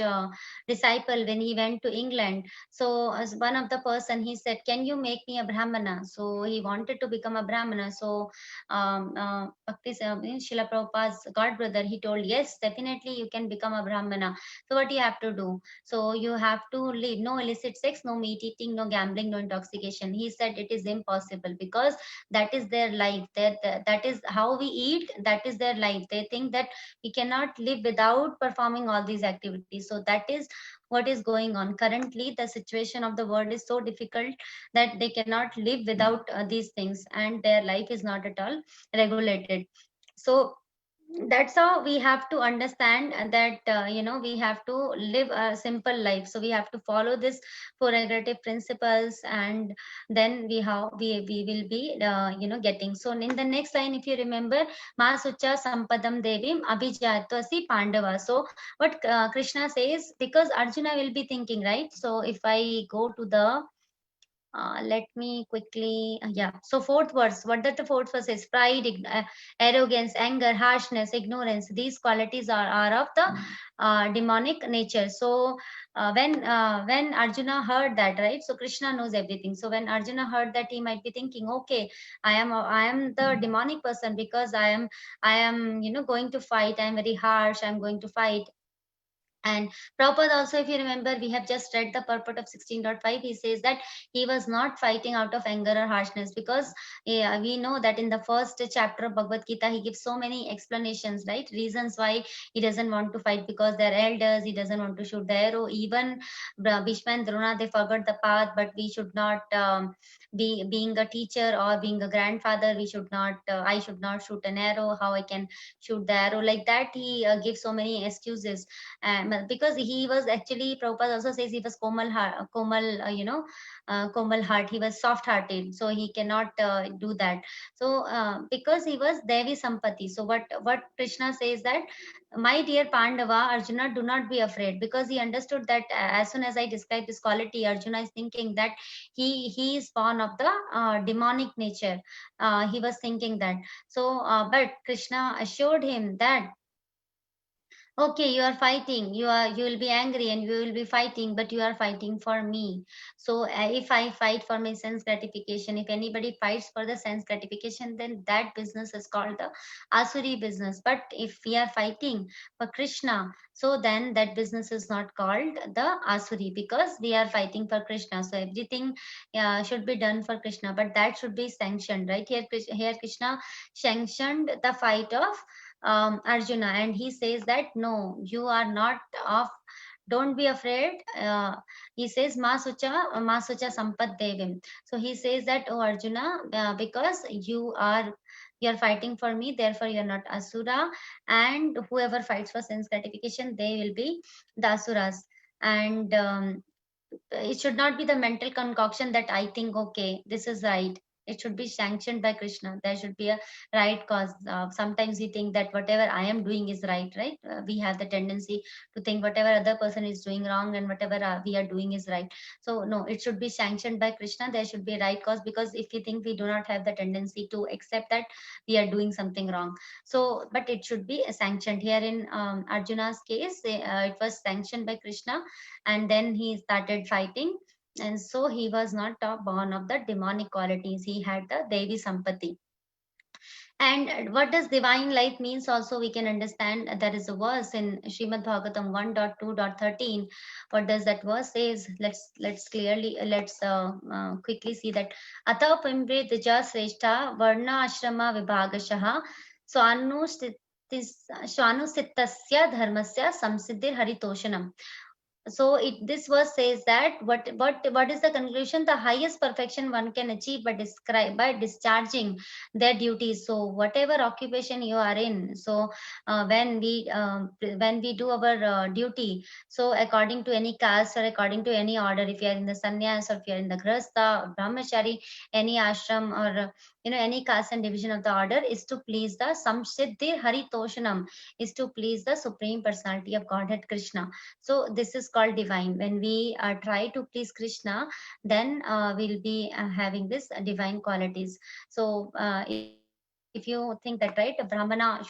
[SPEAKER 1] disciple, when he went to England, so as one of the person, he said, can you make me a Brahmana? So he wanted to become a Brahmana. So Srila Prabhupada's god brother, he told, yes, definitely you can become a Brahmana. So what you have to do? So you have to live no illicit sex, no meat eating, no gambling, no intoxication. He said it is impossible, because that is their life. That is how we eat, that is their life. They think that we cannot live without performing all these activities. So that is what is going on currently. The situation of the world is so difficult that they cannot live without these things, and their life is not at all regulated. So that's how we have to understand that we have to live a simple life. So we have to follow this four regulative principles, and then we will be getting. So in the next line, if you remember, ma sucha sampadam devim abhijatvasi pandava. So what Krishna says, because Arjuna will be thinking, right? So if I go to the let me quickly, yeah. So fourth verse, what that the fourth verse is? Pride, arrogance, anger, harshness, ignorance. These qualities are of the demonic nature. So when Arjuna heard that, right? So Krishna knows everything. So when Arjuna heard that, he might be thinking, okay, I am the demonic person, because I am going to fight. I am very harsh. I am going to fight. And Prabhupada also, if you remember, we have just read the purport of 16.5. He says that he was not fighting out of anger or harshness, because we know that in the first chapter of Bhagavad Gita, he gives so many explanations, right? Reasons why he doesn't want to fight, because they're elders, he doesn't want to shoot the arrow. Even Bhishma and Drona, they forgot the path, but we should not being a teacher or being a grandfather, we should not, I should not shoot an arrow. How I can shoot the arrow? Like that, he gives so many excuses, because he was actually, Prabhupada also says he was Komal heart, Komal heart. He was soft hearted, so he cannot do that. So because he was Devi Sampati. So what Krishna says that, my dear Pandava, Arjuna, do not be afraid, because he understood that as soon as I describe this quality, Arjuna is thinking that he is born of the demonic nature. He was thinking that. So but Krishna assured him that, okay, you are fighting, you will be angry and you will be fighting, but you are fighting for me. So if I fight for my sense gratification, if anybody fights for the sense gratification, then that business is called the asuri business. But if we are fighting for Krishna, so then that business is not called the asuri, because we are fighting for Krishna. So everything should be done for Krishna, but that should be sanctioned, right? Here Krishna sanctioned the fight of Arjuna, and he says that, no, you are not of, don't be afraid. He says, ma sucha sampad devim. So he says that, oh Arjuna, because you are fighting for me, therefore you are not asura, and whoever fights for sense gratification, they will be the asuras. And it should not be the mental concoction that I think, okay, this is right. It should be sanctioned by Krishna. There should be a right cause. Sometimes we think that whatever I am doing is right, right? We have the tendency to think whatever other person is doing wrong and whatever we are doing is right. So no, it should be sanctioned by Krishna. There should be a right cause, because if we think, we do not have the tendency to accept that we are doing something wrong. So, but it should be sanctioned. Here in Arjuna's case, it was sanctioned by Krishna, and then he started fighting, and so he was not born of the demonic qualities, he had the Devi Sampati. And what does divine light means also, we can understand. There is a verse in Srimad Bhagavatam 1.2.13. What does that verse says? Let's clearly, let's quickly see that. Atha pimbre dija sreshta varna ashrama vibhagashaha swanusittasya dharmasya samsiddhir haritoshanam. So this verse says that, what is the conclusion? The highest perfection one can achieve by discharging their duties. So whatever occupation you are in, so when we do our duty, so according to any caste or according to any order, if you are in the sannyas, or if you are in the grahastha or brahmachari, any ashram, or any caste and division of the order, is to please the samsiddhi haritoshanam, is to please the supreme personality of Godhead Krishna. So this is called divine. When we try to please Krishna, then we'll be having this divine qualities. So if you think that, right, a Brahmana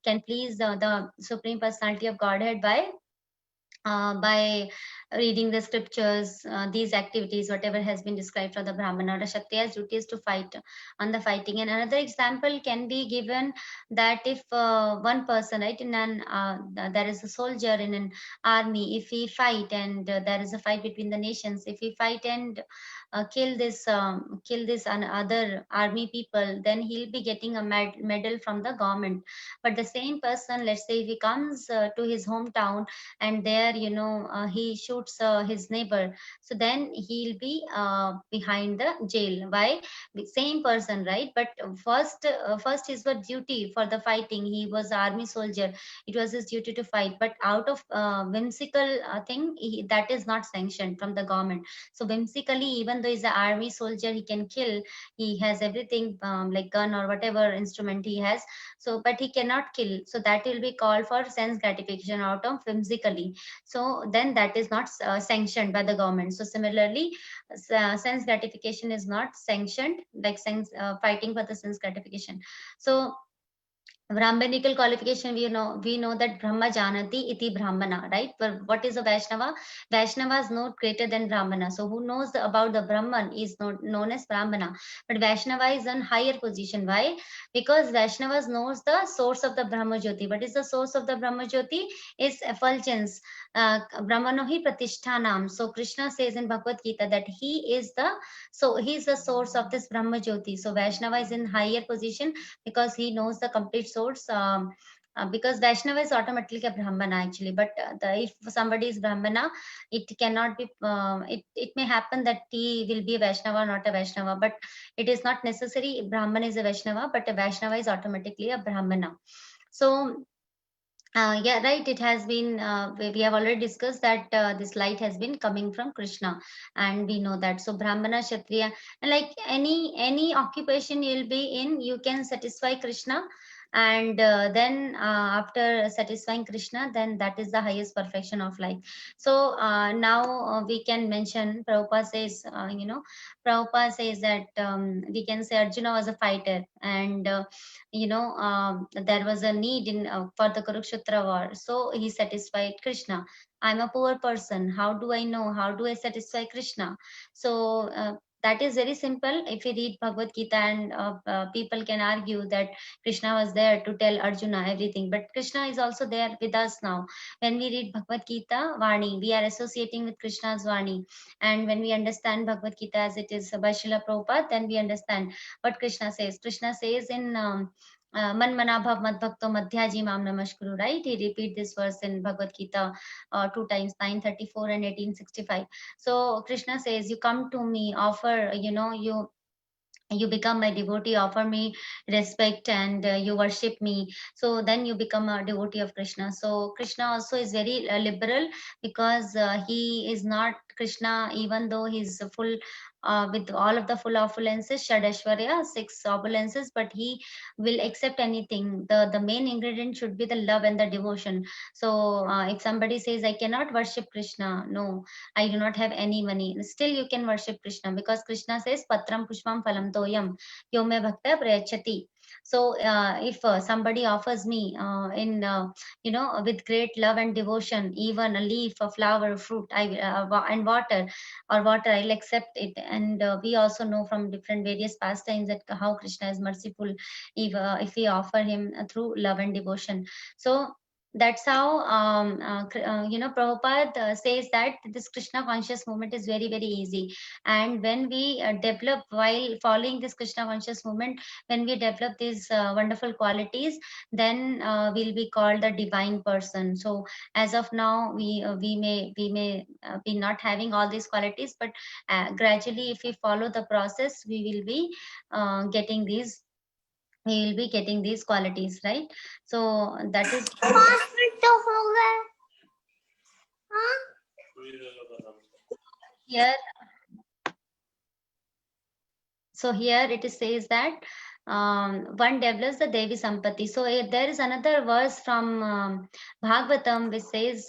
[SPEAKER 1] can please the supreme personality of Godhead by reading the scriptures, these activities, whatever has been described for the Brahmana. The Kshatriya's duty is to fight on the fighting. And another example can be given, that if one person, right, there is a soldier in an army, if he fight and there is a fight between the nations, if he fight and kill this and other army people, then he'll be getting a medal from the government. But the same person, let's say, if he comes to his hometown, and there he shoots his neighbor, so then he'll be behind the jail. Why? The same person, right? But first his was duty for the fighting, he was army soldier, it was his duty to fight, but out of whimsical thing, that is not sanctioned from the government. So whimsically, even though he's an army soldier, he can kill, he has everything, like gun or whatever instrument he has, so but he cannot kill, so that will be called for sense gratification out of whimsically. So then that is not sanctioned by the government. So similarly, sense gratification is not sanctioned, like sense fighting for the sense gratification. So Brahmanical qualification, we know that Brahma Janati iti Brahmana, right? But what is a Vaishnava? Vaishnava is not greater than Brahmana. So who knows about the Brahman is not known as Brahmana. But Vaishnava is in higher position. Why? Because Vaishnavas knows the source of the Brahma Jyoti. What is the source of the Brahma Jyoti? Is effulgence. Brahmano hi pratishthanam. So Krishna says in Bhagavad Gita that he is the source of this Brahma Jyoti. So Vaishnava is in higher position because he knows the complete source. Because Vaishnava is automatically a Brahmana actually, but if somebody is Brahmana, it cannot be. It may happen that he will be a Vaishnava, not a Vaishnava, but it is not necessary. Brahman is a Vaishnava, but a Vaishnava is automatically a Brahmana. So. Yeah, right. It has been, we have already discussed that this light has been coming from Krishna, and we know that. So Brahmana, Kshatriya, and like any occupation you'll be in, you can satisfy Krishna, and then after satisfying Krishna, then that is the highest perfection of life. So now we can mention, Prabhupada says, Prabhupada says that we can say Arjuna was a fighter, and there was a need in for the Kurukshetra war, so he satisfied Krishna. I'm a poor person, how do I know, how do I satisfy Krishna? So that is very simple. If you read Bhagavad Gita, and people can argue that Krishna was there to tell Arjuna everything, but Krishna is also there with us now. When we read Bhagavad Gita Vani, we are associating with Krishna's Vani, and when we understand Bhagavad Gita as it is by Srila Prabhupada, then we understand what Krishna says. Krishna says in Man mana bhav mad bhakto madhyaji mam namaskuru, right? He repeat this verse in Bhagavad Gita 2 times, 934 and 1865. So Krishna says, you come to me, offer, you become my devotee, offer me respect, and you worship me, so then you become a devotee of Krishna. So Krishna also is very liberal, because he is not Krishna, even though he's full with all of the full opulences, Shadashwarya, 6 opulences, but he will accept anything. The main ingredient should be the love and the devotion. So if somebody says, I cannot worship Krishna, no, I do not have any money, still you can worship Krishna, because Krishna says Patram Pushpam Phalam Toyam Yo Me Bhakta Prayachati. So if somebody offers me with great love and devotion, even a leaf, a flower, a fruit, and water, I'll accept it. And we also know from different various pastimes that how Krishna is merciful if we offer him through love and devotion. So that's how Prabhupada says that this Krishna conscious movement is very, very easy. And when we develop, while following this Krishna conscious movement, when we develop these wonderful qualities, then we'll be called a divine person. So as of now, we may be not having all these qualities, but gradually, if we follow the process, we will be getting these qualities, right? So that is here. So here it says that one develops the Devi Sampati. So there is another verse from Bhagavatam which says,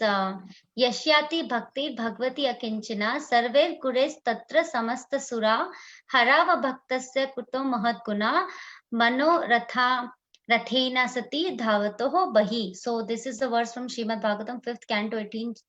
[SPEAKER 1] Yashyati Bhakti Bhagavati Akinchana Sarver Kures Tatra Samasta Sura Harava Bhaktasya Kuto Mahat Guna Mano Rathena Sati Dhavato Bahi. So this is the verse from Srimad Bhagavatam 5th canto 18th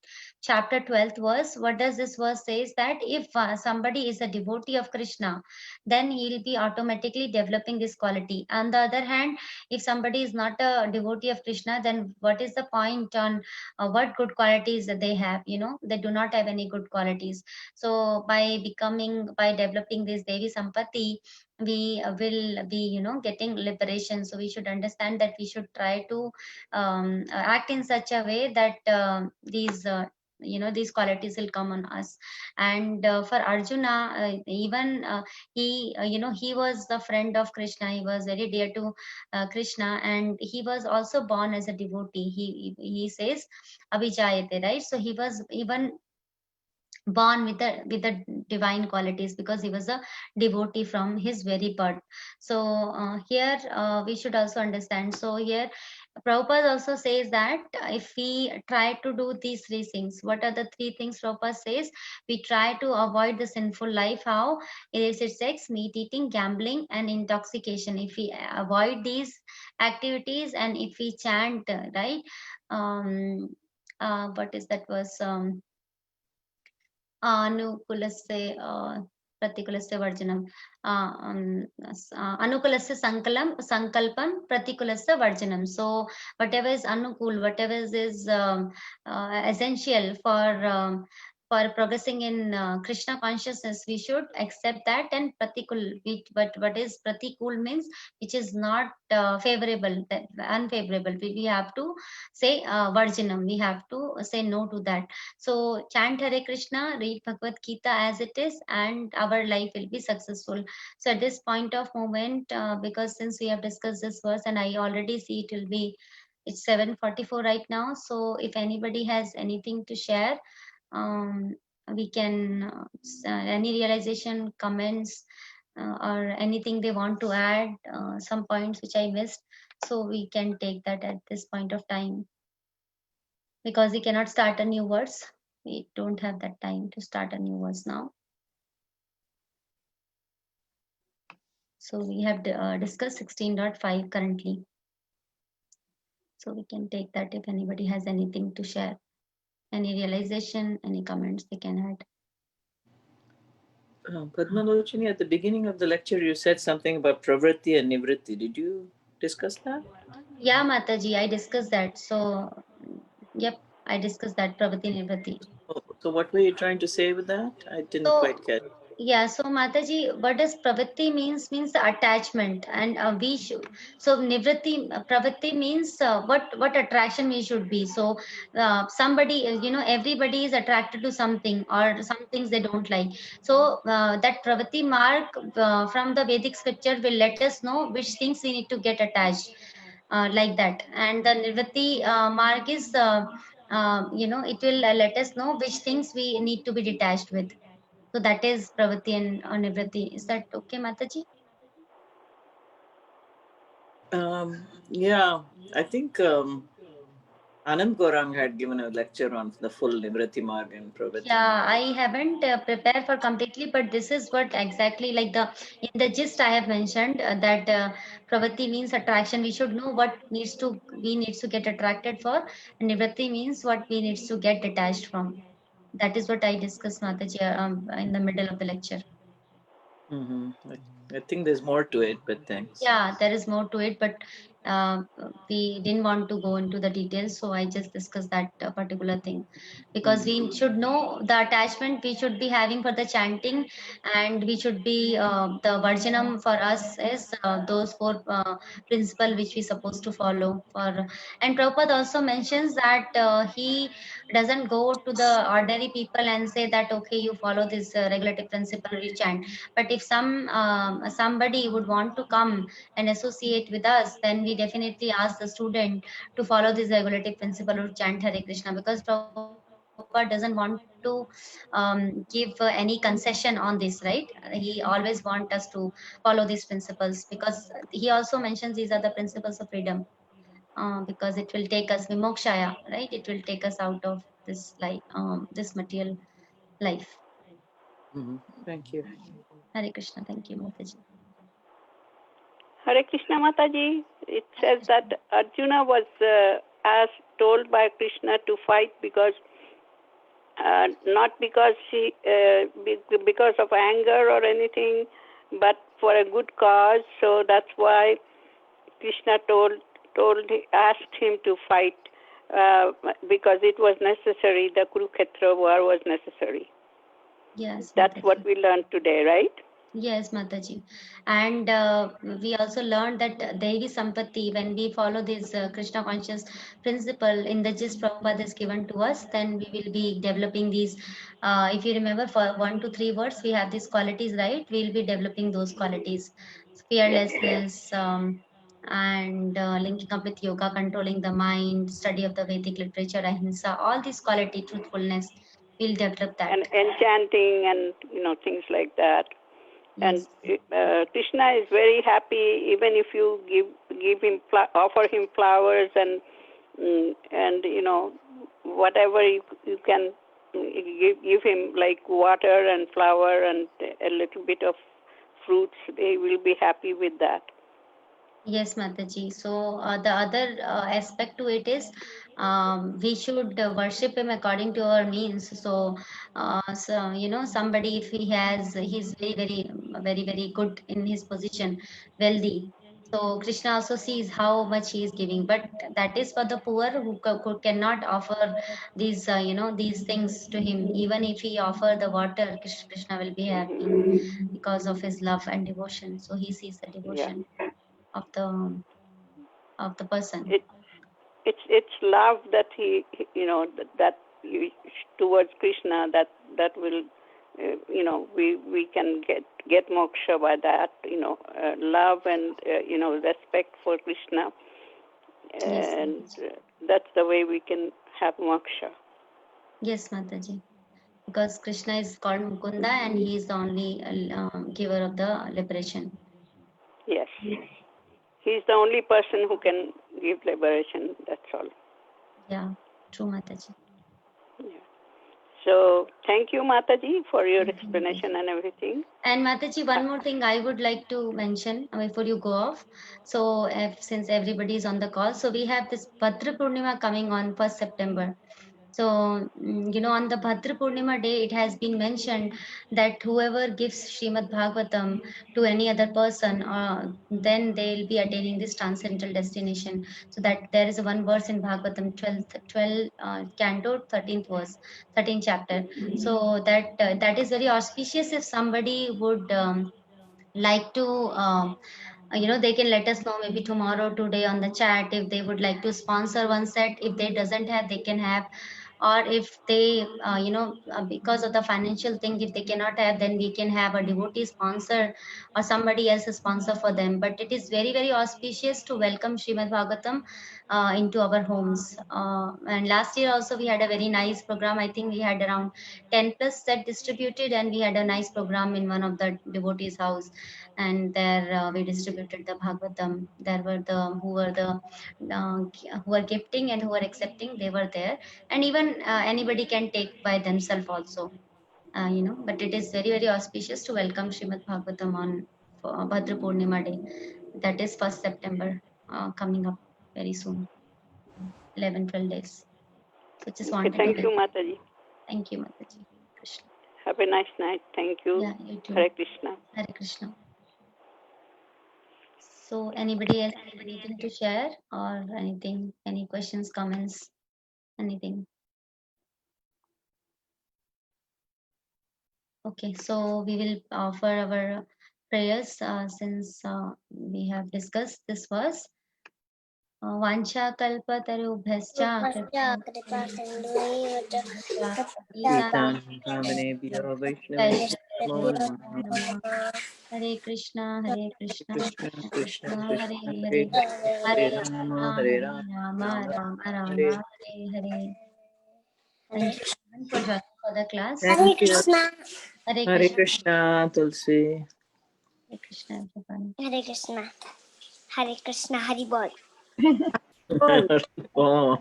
[SPEAKER 1] chapter 12th verse. What does this verse says? That if somebody is a devotee of Krishna, then he'll be automatically developing this quality. On the other hand, if somebody is not a devotee of Krishna, then what is the point on what good qualities that they have? They do not have any good qualities. So by developing this Devi Sampati, we will be getting liberation. So we should understand that we should try to act in such a way that these qualities will come on us. And for Arjuna, even he was the friend of Krishna. He was very dear to Krishna, and he was also born as a devotee. He says Abhijayate, right? So he was even born with the divine qualities, because he was a devotee from his very birth. So here we should also understand. So here Prabhupada also says that if we try to do these three things, what are the three things Prabhupada says? We try to avoid the sinful life, how? Illicit sex, meat eating, gambling, and intoxication. If we avoid these activities and if we chant, right? What is that verse? Anukulasya Pratikulasya Varjanam. Anukulasya Sankalpam Pratikulasya Varjanam. So whatever is anukul, whatever is essential for progressing in Krishna consciousness, we should accept that. And pratikul, what is pratikul means, which is not favorable, that unfavorable. We have to say Varjanam. We have to say no to that. So chant Hare Krishna, read Bhagavad Gita as it is, and our life will be successful. So at this point of moment, because since we have discussed this verse, and I already see it will be, it's 7:44 right now. So if anybody has anything to share, we can any realization, comments, or anything they want to add, some points which I missed. So we can take that at this point of time, because we cannot start a new verse. We don't have that time to start a new verse now. So we have discussed 16.5 currently. So we can take that if anybody has anything to share. Any realization, any comments they can add.
[SPEAKER 3] Padmalochini, at the beginning of the lecture, you said something about pravritti and nivritti. Did you discuss that?
[SPEAKER 1] Yeah, Mataji, I discussed that. So, yep, I discussed that, Pravati Nivritti.
[SPEAKER 3] So what were you trying to say with that? I didn't
[SPEAKER 1] So,
[SPEAKER 3] quite catch.
[SPEAKER 1] yeah, so Mataji, what does pravritti means? Means attachment, and we should. So nivritti, pravritti means what attraction we should be. So somebody, everybody is attracted to something, or some things they don't like. So that pravritti mark from the Vedic scripture will let us know which things we need to get attached, like that. And the nivritti mark is, it will let us know which things we need to be detached with. So that is pravritti and nivritti. Is that okay, Mataji?
[SPEAKER 3] Yeah, I think Anand Gorang had given a lecture on the full nivritti marg and pravritti.
[SPEAKER 1] Yeah, I haven't prepared for completely, but this is what exactly, like in the gist I have mentioned, that pravritti means attraction. We should know what we needs to get attracted for, and nivritti means what we needs to get detached from. That is what I discussed, Mataji, in the middle of the lecture.
[SPEAKER 3] I think there's more to it, but thanks.
[SPEAKER 1] Yeah, there is more to it, but we didn't want to go into the details, so I just discussed that particular thing, because we should know the attachment we should be having for the chanting, and we should be the Varjanam for us is those four principle which we supposed to follow for. And Prabhupada also mentions that he doesn't go to the ordinary people and say that okay, you follow this regulative principle, you chant. But if somebody would want to come and associate with us, then we definitely ask the student to follow this regulative principle or chant Hare Krishna, because Prabhupada doesn't want to give any concession on this, right? He always wants us to follow these principles, because he also mentions these are the principles of freedom, because it will take us vimokshaya, right? It will take us out of this life, this material life.
[SPEAKER 3] Thank you.
[SPEAKER 1] Hare Krishna. Thank you, Mataji.
[SPEAKER 2] Hare Krishna Mataji, it says that Arjuna was told by Krishna to fight because not because because of anger or anything, but for a good cause. So that's why Krishna asked him to fight, because it was necessary. The Kurukshetra war was necessary.
[SPEAKER 1] Yes,
[SPEAKER 2] that's
[SPEAKER 1] Mataji.
[SPEAKER 2] what we learned today, right?
[SPEAKER 1] Yes, Mataji. And we also learned that Devi Sampati, when we follow this Krishna conscious principle in the gist Prabhupada is given to us, then we will be developing these. If you remember, for 1 to 3 words, we have these qualities, right? We'll be developing those qualities. Fearlessness, and linking up with yoga, controlling the mind, study of the Vedic literature, ahimsa, all these quality, truthfulness, we'll develop that.
[SPEAKER 2] And enchanting and things like that. And
[SPEAKER 1] Yes.
[SPEAKER 2] Krishna is very happy even if you give him offer him flowers and whatever you can give him, like water and flower and a little bit of fruits. They will be happy with that.
[SPEAKER 1] Yes, Mataji. So the other aspect to it is we should worship him according to our means. So, somebody if he's very good in his position, wealthy. So Krishna also sees how much he is giving, but that is for the poor who cannot offer these things to him. Even if he offer the water, Krishna will be happy because of his love and devotion. So he sees the
[SPEAKER 2] Yeah.
[SPEAKER 1] devotion of the person.
[SPEAKER 2] It's love that that towards Krishna that will we can get moksha by that, love and respect for Krishna, and
[SPEAKER 1] Yes,
[SPEAKER 2] that's the way we can have moksha.
[SPEAKER 1] yes, Mataji. Because Krishna is called Mukunda and he is the only giver of the liberation.
[SPEAKER 2] Yes, he's the only person who can give liberation. That's all.
[SPEAKER 1] Yeah, true, Mataji.
[SPEAKER 2] Yeah. So thank you, Mataji, for your explanation and everything.
[SPEAKER 1] And Mataji, one more thing I would like to mention before you go off. So, since everybody is on the call, so we have this Bhadra Purnima coming on 1st September. So, on the Bhadra Purnima day, it has been mentioned that whoever gives Srimad Bhagavatam to any other person, then they'll be attaining this transcendental destination. So that there is one verse in Bhagavatam, 12 canto, 13th verse, 13th chapter. So that is very auspicious if somebody would like to they can let us know maybe tomorrow, today on the chat, if they would like to sponsor one set. If they doesn't have, they can have, or if they because of the financial thing, if they cannot have, then we can have a devotee sponsor or somebody else sponsor for them. But it is very very auspicious to welcome Srimad Bhagavatam into our homes. And last year also we had a very nice program. I think we had around 10 plus set distributed, and we had a nice program in one of the devotees house, and there we distributed the Bhagavatam. There were the who were gifting and who were accepting, they were there. And even anybody can take by themselves also, but it is very very auspicious to welcome Srimad Bhagavatam on Bhadra Purnima day. That is 1st September, coming up very soon, 11-12 days. So just
[SPEAKER 2] Okay,
[SPEAKER 1] wanted
[SPEAKER 2] thank
[SPEAKER 1] to
[SPEAKER 2] you, Mataji.
[SPEAKER 1] thank you, Mataji. Krishna.
[SPEAKER 2] Have a nice night. Thank you.
[SPEAKER 1] Yeah, you too.
[SPEAKER 2] Hare Krishna.
[SPEAKER 1] Hare Krishna. So anybody else have anything to share or anything, any questions, comments, anything? Okay, so we will offer our prayers since we have discussed this verse. Vancha kalpatarubhyascha
[SPEAKER 3] Itan Bhavanebhyo Vaishnavebhyo Namo Namah.
[SPEAKER 1] Hare Krishna, Hare Krishna,
[SPEAKER 3] Krishna Krishna
[SPEAKER 1] Krishna Hare
[SPEAKER 3] Krishna
[SPEAKER 1] Hare,
[SPEAKER 3] Hare Hare
[SPEAKER 1] Hare
[SPEAKER 3] Hare
[SPEAKER 1] Rama,
[SPEAKER 3] Rama
[SPEAKER 1] Hare
[SPEAKER 3] Hare Rama
[SPEAKER 1] Rama,
[SPEAKER 3] Rama
[SPEAKER 1] Rama
[SPEAKER 3] Rama
[SPEAKER 1] Rama,
[SPEAKER 3] Hare.
[SPEAKER 1] Hare Hare. Thank you everyone for joining for the class.
[SPEAKER 3] Thank you.
[SPEAKER 1] Hare
[SPEAKER 3] Hare
[SPEAKER 1] Krishna,
[SPEAKER 3] Krishna Tulsi.
[SPEAKER 1] Hare Krishna, everyone.
[SPEAKER 5] Hare Krishna. Hare Krishna. Hari Bol.
[SPEAKER 3] Oh.